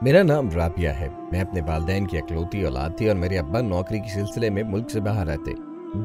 میرا نام رابعہ ہے۔ میں اپنے والدین کی اکلوتی اولاد تھی اور میرے ابا نوکری کے سلسلے میں ملک سے باہر رہتے۔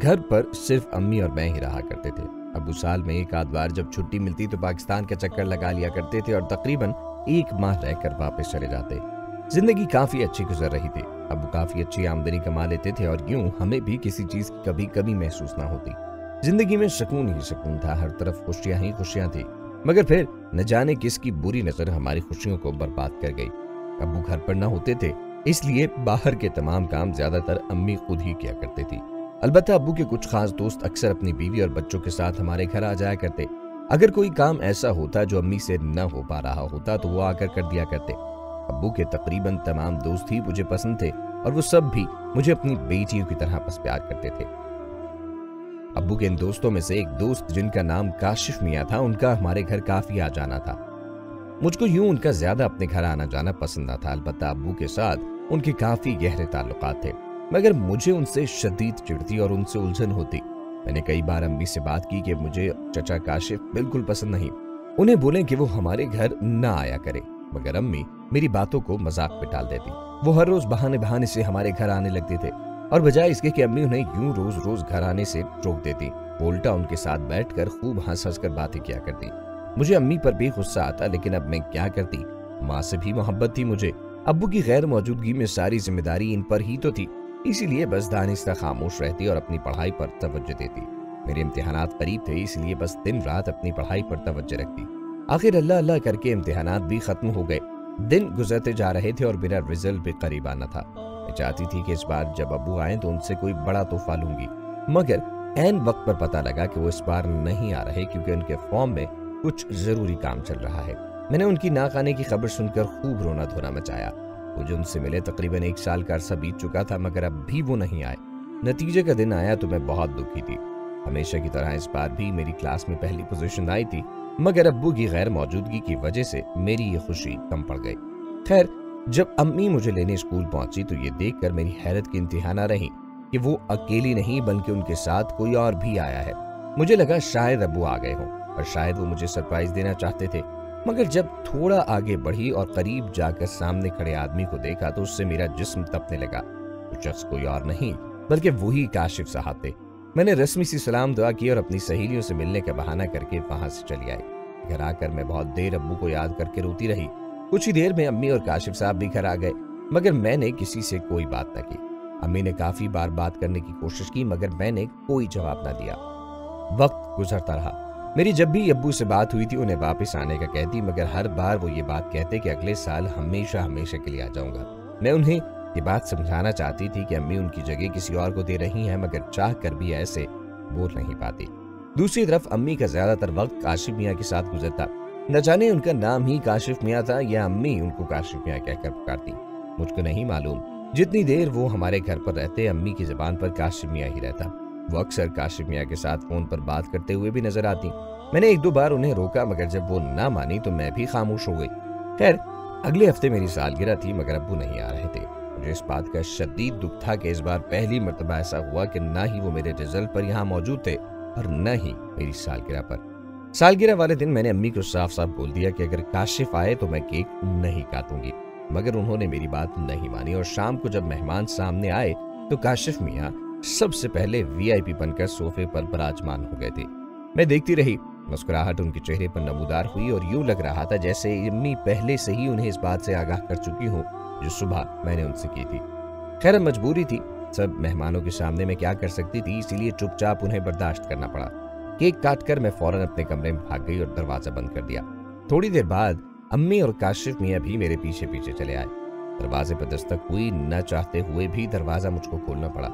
گھر پر صرف امی اور میں ہی رہا کرتے تھے۔ ابو سال میں ایک آدھ بار جب چھٹی ملتی تو پاکستان کا چکر لگا لیا کرتے تھے اور تقریباً 1 ماہ رہ کر واپس چلے جاتے۔ زندگی کافی اچھی گزر رہی تھی۔ ابو کافی اچھی آمدنی کما لیتے تھے اور یوں ہمیں بھی کسی چیز کی کبھی کمی محسوس نہ ہوتی۔ زندگی میں سکون ہی سکون تھا، ہر طرف خوشیاں ہی خوشیاں تھی۔ مگر پھر نہ جانے کس کی بری نظر ہماری خوشیوں کو برباد کر گئی۔ ابو گھر پر نہ ہوتے تھے، اس لیے باہر کے تمام کام زیادہ تر امی خود ہی کیا کرتے تھی۔ البتہ ابو کے کچھ خاص دوست اکثر اپنی بیوی اور بچوں کے ساتھ ہمارے گھر آ جایا کرتے۔ اگر کوئی کام ایسا ہوتا جو امی سے نہ ہو پا رہا ہوتا تو وہ آ کر دیا کرتے۔ ابو کے تقریباً تمام دوست ہی مجھے پسند تھے اور وہ سب بھی مجھے اپنی بیٹیوں کی طرح پس پیار کرتے تھے۔ ابو کے ان دوستوں میں سے ایک دوست جن کا نام کاشف میاں تھا، ان کا ہمارے گھر کافی آ جانا تھا۔ مجھ کو یوں ان کا زیادہ اپنے گھر آنا جانا پسند نہ تھا، البتہ ابو کے ساتھ ان کے کافی گہرے تعلقات تھے، مگر مجھے ان سے شدید چڑتی اور ان سے الجھن ہوتی۔ میں نے کئی بار امی سے بات کی کہ مجھے چچا کاشف بالکل پسند نہیں، انہیں بولیں کہ وہ ہمارے گھر نہ آیا کرے، مگر امی میری باتوں کو مذاق میں ٹال دیتی۔ وہ ہر روز بہانے سے ہمارے گھر آنے لگتے تھے اور بجائے اس کے کہ امی انہیں یوں روز گھر آنے سے روک دیتی، الٹا ان کے ساتھ بیٹھ کر خوب ہنس کر باتیں کیا کرتی۔ مجھے امی پر بھی غصہ آتا، لیکن اب میں کیا کرتی؟ ماں سے بھی محبت تھی مجھے، ابو کی غیر موجودگی میں ساری ذمہ داری ان پر ہی تو تھی، اسی لیے بس دانستہ خاموش رہتی اور اپنی پڑھائی پر توجہ دیتی۔ میرے امتحانات قریب تھے، اس لیے بس دن رات اپنی پڑھائی پر توجہ رکھتی۔ آخر اللہ کر کے امتحانات بھی ختم ہو گئے، دن گزرتے جا رہے تھے اور میرا رزلٹ بھی قریب آنا تھا۔ میں چاہتی تھی کہ اس بار جب ابو آئیں تو ان سے کوئی بڑا تحفہ لوں گی، مگر عین وقت پر پتہ لگا کہ وہ اس بار نہیں آ رہے کیونکہ ان کے فارم میں کچھ ضروری کام چل رہا ہے۔ میں نے ان کی ناک آنے کی خبر سن کر خوب رونا دھونا مچایا۔ مجھے ان سے ملے تقریباً 1 سال کا عرصہ بیت چکا تھا، مگر اب بھی وہ نہیں آئے۔ نتیجے کا دن آیا تو میں بہت دکھی تھی۔ ہمیشہ کی طرح اس بار بھی میری کلاس میں پہلی پوزیشن آئی تھی، مگر ابو کی غیر موجودگی کی وجہ سے میری یہ خوشی کم پڑ گئی۔ خیر، جب امی مجھے لینے اسکول پہنچی تو یہ دیکھ کر میری حیرت کی انتہا نہ رہی کہ وہ اکیلی نہیں بلکہ ان کے ساتھ کوئی اور بھی آیا ہے۔ مجھے لگا شاید ابو آ گئے ہوں اور شاید وہ مجھے سرپرائز دینا چاہتے تھے، مگر جب تھوڑا آگے بڑھی اور قریب جا کر سامنے کھڑے آدمی کو دیکھا تو اس سے میرا جسم تپنے لگا۔ وہ شخص کوئی اور نہیں بلکہ وہی کاشف صاحب تھے۔ میں نے رسمی سی سلام دعا کی اور اپنی سہیلیوں سے ملنے کا بہانہ کر کے وہاں سے چلی آئی۔ گھر آ کر میں بہت دیر ابو کو یاد کر کے روتی رہی۔ کچھ ہی دیر میں امی اور کاشف صاحب بھی گھر آ گئے، مگر میں نے کسی سے کوئی بات نہ کی۔ امی نے کافی بار بات کرنے کی کوشش کی مگر میں نے کوئی جواب نہ دیا۔ وقت گزرتا رہا۔ میری جب بھی ابو سے بات ہوئی تھی انہیں واپس آنے کا کہتی، مگر ہر بار وہ یہ بات کہتے کہ اگلے سال ہمیشہ کے لیے آ جاؤں گا۔ میں انہیں یہ بات سمجھانا چاہتی تھی کہ امی ان کی جگہ کسی اور کو دے رہی ہیں، مگر چاہ کر بھی ایسے بول نہیں پاتی۔ دوسری طرف امی کا زیادہ تر وقت کاشف میاں کے ساتھ گزرتا، نہ جانے ان کا نام ہی کاشف میاں تھا یا امی ان کو کاشف میاں کہہ کر پکارتی، مجھ کو نہیں معلوم۔ جتنی دیر وہ ہمارے گھر پر رہتے امی کی زبان پر کاشف میاں ہی رہتا۔ وہ اکثر کاشف میاں کے ساتھ فون پر بات کرتے ہوئے بھی نظر آتی۔ میں نے 1-2 بار انہیں روکا مگر جب وہ نہ مانی تو میں بھی خاموش ہو گئی۔ خیر، اگلے ہفتے میری سالگرہ تھی مگر ابو نہیں آ رہے تھے۔ مجھے اس بات کا شدید دکھ تھا کہ اس بار پہلی مرتبہ ایسا ہوا کہ نہ ہی وہ میرے رزلٹ پر یہاں موجود تھے اور نہ ہی میری سالگرہ پر۔ سالگرہ والے دن میں نے امی کو صاف بول دیا کہ اگر کاشف آئے تو میں کیک نہیں کاٹوں گی، مگر انہوں نے میری بات نہیں مانی اور شام کو جب مہمان سامنے آئے تو کاشف میاں سب سے پہلے VIP بن کر صوفے پر براجمان ہو گئے تھے۔ میں دیکھتی رہی، مسکراہٹ ان کے چہرے پر نمودار ہوئی اور یوں لگ رہا تھا جیسے امی پہلے سے ہی انہیں اس بات سے آگاہ کر چکی ہوں جو صبح میں نے ان سے کی تھی۔ خیر، مجبوری تھی، سب مہمانوں کے سامنے میں کیا کر سکتی تھی، اسی لیے چپ چاپ انہیں برداشت کرنا پڑا۔ کیک کاٹ کر میں فوراً اپنے کمرے میں بھاگ گئی اور دروازہ بند کر دیا۔ تھوڑی دیر بعد امی اور کاشف میاں بھی میرے پیچھے چلے آئے۔ دروازے پر دستک ہوئی، نہ چاہتے ہوئے بھی دروازہ مجھ کو کھولنا پڑا۔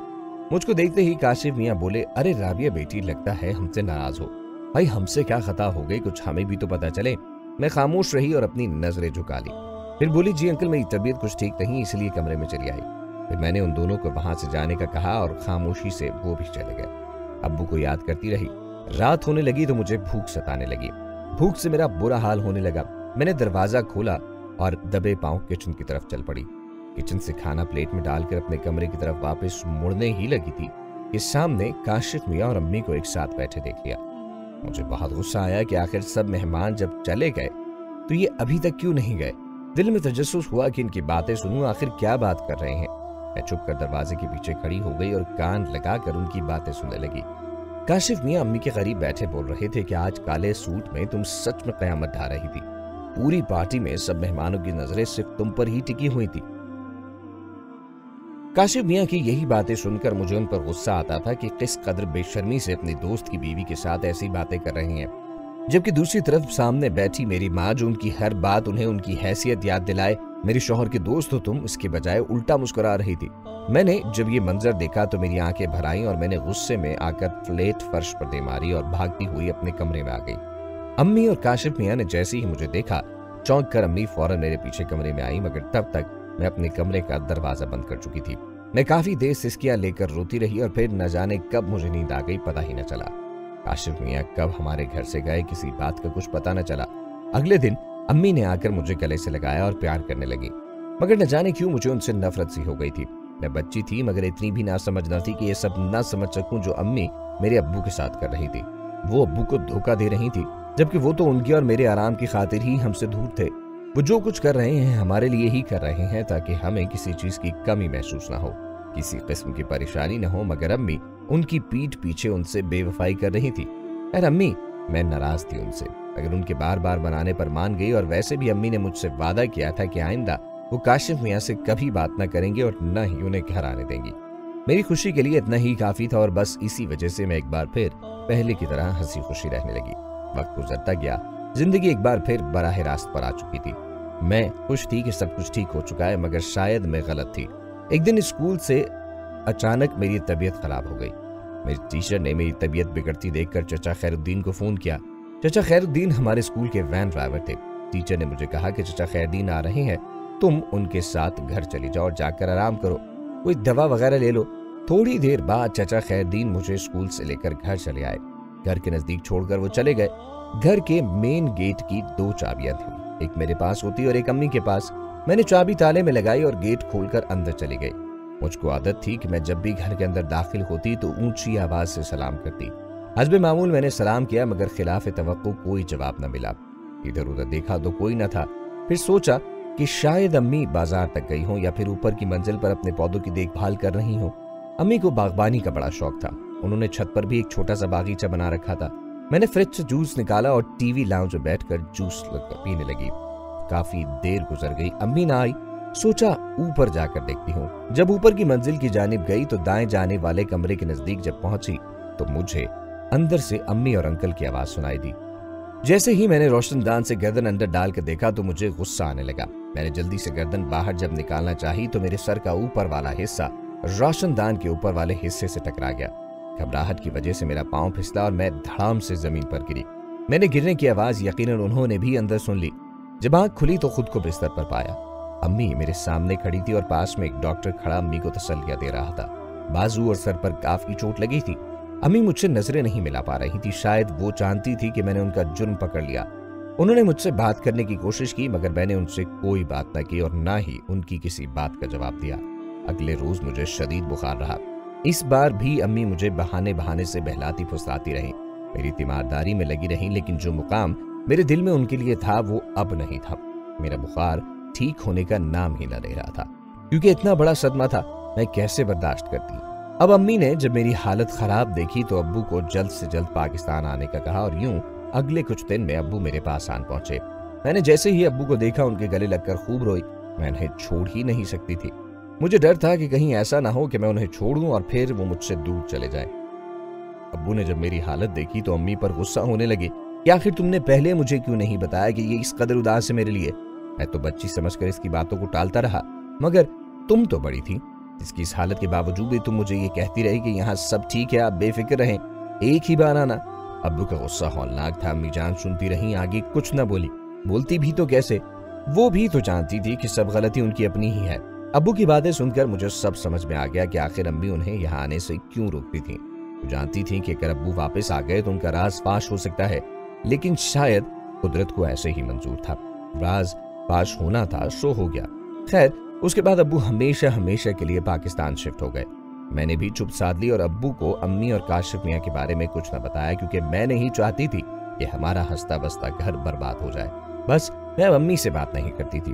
مجھ کو دیکھتے ہی کاشف میاں بولے، ارے رابعہ بیٹی، لگتا ہے ہم سے ناراض ہو۔ بھائی، ہم سے کیا خطا ہو گئی، کچھ ہمیں بھی تو پتا چلے۔ میں خاموش رہی اور اپنی نظریں جھکا لی۔ پھر بولی، جی انکل، میری طبیعت کچھ ٹھیک نہیں، اس لیے کمرے میں چلی آئی۔ پھر میں نے ان دونوں کو وہاں سے جانے کا کہا اور خاموشی سے وہ بھی چلے گئے۔ ابو کو یاد کرتی رہی۔ رات ہونے لگی تو مجھے بھوک ستانے لگی۔ بھوک سے میرا برا حال ہونے لگا۔ میں نے دروازہ کھولا اور دبے پاؤں کچن کی طرف چل پڑی۔ کچن سے کھانا پلیٹ میں ڈال کر اپنے کمرے کی طرف واپس مڑنے ہی لگی تھی کہ سامنے کاشف میاں اور امی کو ایک ساتھ بیٹھے دیکھ لیا۔ مجھے بہت غصہ آیا کہ آخر سب مہمان جب چلے گئے تو یہ ابھی تک کیوں نہیں گئے۔ دل میں تجسس ہوا کہ ان کی باتیں سنوں، آخر کیا بات کر رہے ہیں۔ میں چھپ کر دروازے کے پیچھے کھڑی ہو گئی اور کان لگا کر ان کی باتیں سننے لگی۔ کاشف میاں امی کے قریب بیٹھے بول رہے تھے کہ آج کالے سوٹ میں تم سچ میں قیامت ڈھا رہی تھی، پوری پارٹی میں سب مہمانوں کی نظریں صرف تم پر ہی ٹکی ہوئی تھی۔ کاشف میاں کی یہی باتیں سن کر مجھے ان پر غصہ آتا تھا کہ کس قدر بے شرمی سے اپنی دوست کی بیوی کے ساتھ ایسی باتیں کر رہے ہیں، جبکہ دوسری طرف سامنے بیٹھی میری ماں جو ان کی ہر بات انہیں ان کی حیثیت یاد دلائے، میرے شوہر کے دوست ہو تم، اس کے بجائے الٹا مسکرا رہی تھی۔ میں نے جب یہ منظر دیکھا تو میری آنکھیں بھر آئیں اور میں نے غصے میں آ کر فلیٹ فرش پر دے ماری اور بھاگتی ہوئی اپنے کمرے میں آ گئی۔ امی اور کاشف میاں نے جیسے ہی مجھے دیکھا، چونک کر امی فوراً میرے پیچھے کمرے میں آئی، مگر تب تک میں اپنے کمرے کا دروازہ بند کر چکی تھی۔ میں کافی دیر سسکیاں لے کر روتی رہی اور پھر نہ جانے کب مجھے نیند آ گئی، پتہ ہی نہ چلا۔ کاشف میاں کب ہمارے گھر سے گئے، کسی بات کا کچھ پتہ نہ چلا۔ اگلے دن امی نے آ کر مجھے گلے سے لگایا اور پیار کرنے لگی، مگر نہ جانے کیوں مجھے ان سے نفرت سی ہو گئی تھی۔ میں بچی تھی مگر اتنی بھی نہ سمجھ نہ تھی کہ یہ سب نہ سمجھ سکوں جو امی میرے ابو کے ساتھ کر رہی تھی۔ وہ ابو کو دھوکہ دے رہی تھی، جبکہ وہ تو ان کے اور میرے آرام کی خاطر ہی ہم سے دور تھے۔ وہ جو کچھ کر رہے ہیں ہمارے لیے ہی کر رہے ہیں تاکہ ہمیں کسی چیز کی کمی محسوس نہ ہو، کسی قسم کی پریشانی نہ ہو، مگر امی ان کی پیٹھ پیچھے ان سے بے وفائی کر رہی تھی۔ خیر امی، میں ناراض تھی ان سے، اگر ان کے بار بار منانے پر مان گئی، اور ویسے بھی امی نے مجھ سے وعدہ کیا تھا کہ آئندہ وہ کاشف میاں سے کبھی بات نہ کریں گے اور نہ ہی انہیں گھر آنے دیں گی۔ میری خوشی کے لیے اتنا ہی کافی تھا اور بس اسی وجہ سے میں ایک بار پھر پہلے کی طرح ہنسی خوشی رہنے لگی۔ وقت گزرتا گیا، زندگی ایک بار پھر براہ راست پر آ چکی تھی۔ میں خوش تھی کہ سب کچھ ٹھیک ہو چکا ہے، مگر شاید میں غلط تھی۔ ایک دن اسکول سے اچانک میری طبیعت خراب ہو گئی۔ میری ٹیچر نے میری طبیعت بگڑتی دیکھ کر چچا خیر الدین کو فون کیا۔ چچا خیر الدین ہمارے اسکول کے وین ڈرائیور تھے۔ ٹیچر نے مجھے کہا کہ چچا خیر الدین آ رہے ہیں، تم ان کے ساتھ گھر چلی جاؤ اور جا کر آرام کرو، کوئی دوا وغیرہ لے لو۔ تھوڑی دیر بعد چچا خیر الدین مجھے اسکول سے لے کر گھر چلے آئے۔ گھر کے نزدیک چھوڑ کر وہ چلے گئے۔ گھر کے مین گیٹ کی 2 چابیاں تھیں، ایک میرے پاس ہوتی اور ایک امی کے پاس۔ میں نے چابی تالے میں لگائی اور گیٹ کھول کر اندر چلی گئی۔ مجھ کو عادت تھی کہ میں جب بھی گھر کے اندر داخل ہوتی تو اونچی آواز سے سلام کرتی۔ حسب معمول میں نے سلام کیا، مگر خلاف توقع کوئی جواب نہ ملا۔ ادھر ادھر دیکھا تو کوئی نہ تھا۔ پھر سوچا کہ شاید امی بازار تک گئی ہوں یا پھر اوپر کی منزل پر اپنے پودوں کی دیکھ بھال کر رہی ہوں۔ امی کو باغبانی کا بڑا شوق تھا، انہوں نے چھت پر بھی ایک چھوٹا سا باغیچہ بنا رکھا تھا۔ میں نے فریج سے جوس نکالا اور ٹی وی لاؤنج میں بیٹھ کر جوس پینے لگی۔ کافی دیر گزر گئی، امی نہ آئی۔ سوچا اوپر جا کر دیکھتی ہوں۔ جب اوپر کی منزل کی جانب گئی تو دائیں جانے والے کمرے کے نزدیک جب پہنچی تو مجھے اندر سے امی اور انکل کی آواز سنائی دی۔ جیسے ہی میں نے روشن دان سے گردن اندر ڈال کے دیکھا تو مجھے غصہ آنے لگا۔ میں نے جلدی سے گردن باہر جب نکالنا چاہی تو میرے سر کا اوپر والا حصہ روشن دان کے اوپر والے حصے سے ٹکرا گیا۔ گھبراہٹ کی وجہ سے میرا پاؤں پھسلا اور میں دھڑام سے زمین پر گری۔ میں نے گرنے کی آواز یقیناً انہوں نے بھی اندر سن لی۔ جب آنکھ کھلی تو خود کو بستر پر پایا۔ امی میرے سامنے کھڑی تھی اور پاس میں ایک ڈاکٹر کھڑا امی کو تسلیہ دے رہا تھا۔ بازو اور سر پر کافی چوٹ لگی تھی۔ امی مجھ سے نظریں نہیں ملا پا رہی تھی، شاید وہ جانتی تھی کہ میں نے ان کا جرم پکڑ لیا۔ انہوں نے مجھ سے بات کرنے کی کوشش کی، مگر میں نے ان سے کوئی بات نہ کی اور نہ ہی ان کی کسی بات کا جواب دیا۔ اگلے روز مجھے شدید بخار رہا۔ اس بار بھی امی مجھے بہانے سے بہلاتی پھسلاتی رہیں، میری تیمارداری میں لگی رہیں، لیکن جو مقام میرے دل میں ان کے لیے تھا وہ اب نہیں تھا۔ میرا بخار ٹھیک ہونے کا نام ہی نہ لے رہا تھا، کیونکہ اتنا بڑا صدمہ تھا، میں کیسے برداشت کرتی۔ اب امی نے جب میری حالت خراب دیکھی تو ابو کو جلد سے جلد پاکستان آنے کا کہا، اور یوں اگلے کچھ دن میں ابو میرے پاس آن پہنچے۔ میں نے جیسے ہی ابو کو دیکھا ان کے گلے لگ کر خوب روئی۔ میں انہیں چھوڑ ہی نہیں سکتی تھی، مجھے ڈر تھا کہ کہیں ایسا نہ ہو کہ میں انہیں چھوڑ دوں اور پھر وہ مجھ سے دور چلے جائیں۔ ابو نے جب میری حالت دیکھی تو امی پر غصہ ہونے لگے کہ آخر تم نے پہلے مجھے کیوں نہیں بتایا کہ یہ اس قدر اداس ہے میرے لیے۔ میں تو بچی سمجھ کر اس کی باتوں کو ٹالتا رہا، مگر تم تو بڑی تھی، اس کی اس حالت کے باوجود بھی تم مجھے یہ کہتی رہی کہ یہاں سب ٹھیک ہے، آپ بے فکر رہیں، ایک ہی بار آنا۔ ابو کا غصہ ہولناک تھا۔ امی جان سنتی رہیں، آگے کچھ نہ بولی۔ بولتی بھی تو کیسے، وہ بھی تو جانتی تھی کہ سب غلطی ان کی اپنی ہی ہے۔ ابو کی باتیں سن کر مجھے سب سمجھ میں آ گیا کہ آخر امی انہیں یہاں آنے سے کیوں روکتی تھیں۔ وہ جانتی تھیں کہ اگر ابو واپس آ گئے تو ان کا راز فاش ہو سکتا ہے، لیکن شاید قدرت کو ایسے ہی منظور تھا۔ راز فاش ہونا تھا، سو ہو گیا۔ خیر اس کے بعد ابو ہمیشہ کے لیے پاکستان شفٹ ہو گئے۔ میں نے بھی چپ سادھ لی اور ابو کو امی اور کاشف میاں کے بارے میں کچھ نہ بتایا، کیونکہ میں نہیں چاہتی تھی کہ ہمارا ہنستا بستا گھر برباد ہو جائے۔ بس میں اب امی سے بات نہیں کرتی تھی۔